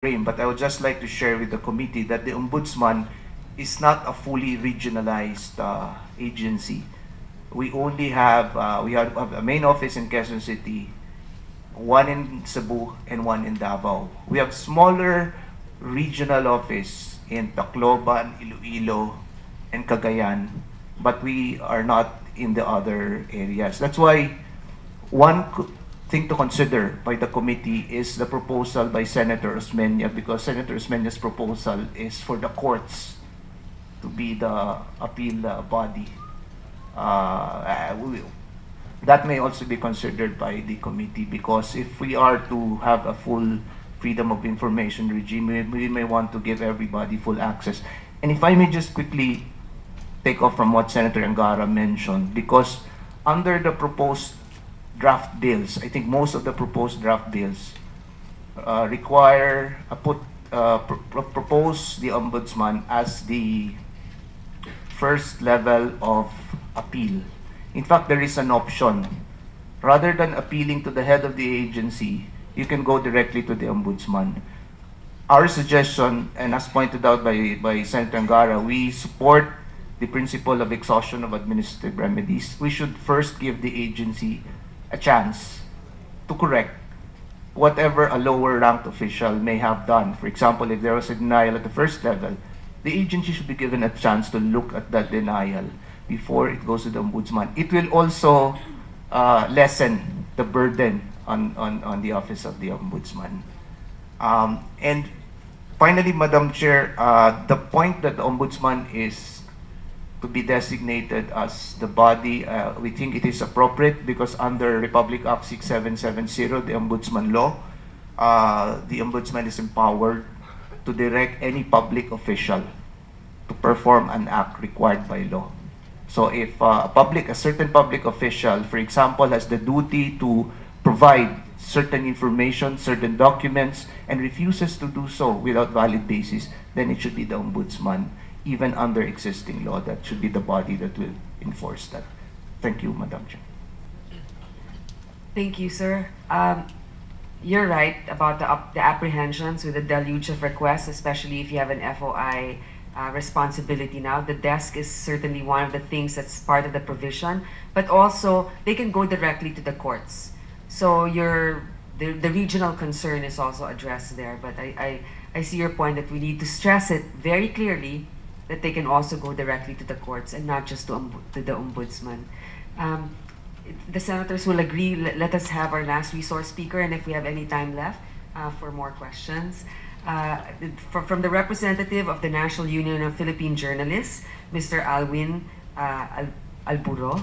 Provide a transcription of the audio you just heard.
but I would just like to share with the committee that the Ombudsman is not a fully regionalized agency. We only have we have a main office in Quezon City, one in Cebu, and one in Davao. We have smaller regional office in Tacloban, Iloilo, and Cagayan, but we are not in the other areas. That's why one thing to consider by the committee is the proposal by Senator Osmeña, because Senator Osmeña's proposal is for the courts to be the appeal body. That may also be considered by the committee, because if we are to have a full freedom of information regime, we may want to give everybody full access. And if I may just quickly take off from what Senator Angara mentioned, because under the proposed draft bills, I think most of the proposed draft bills propose the Ombudsman as the first level of appeal. In fact, there is an option. Rather than appealing to the head of the agency, you can go directly to the Ombudsman. Our suggestion, and as pointed out by Senator Angara, we support the principle of exhaustion of administrative remedies. We should first give the agency a chance to correct whatever a lower ranked official may have done. For example, if there was a denial at the first level, the agency should be given a chance to look at that denial before it goes to the Ombudsman. It will also lessen the burden on the office of the Ombudsman. And finally, Madam Chair, the point that the Ombudsman is to be designated as the body, we think it is appropriate, because under Republic Act 6770, the Ombudsman law, the Ombudsman is empowered to direct any public official to perform an act required by law. So if a certain public official, for example, has the duty to provide certain information, certain documents, and refuses to do so without valid basis, then it should be the Ombudsman. Even under existing law, that should be the body that will enforce that. Thank you, Madam Chair. Thank you, sir. You're right about the apprehensions with the deluge of requests, especially if you have an FOI responsibility now. The desk is certainly one of the things that's part of the provision, but also they can go directly to the courts. So the regional concern is also addressed there, but I see your point that we need to stress it very clearly that they can also go directly to the courts and not just to the Ombudsman. The senators will agree. Let us have our last resource speaker, and if we have any time left for more questions. From the representative of the National Union of Philippine Journalists, Mr. Alwin Alburo.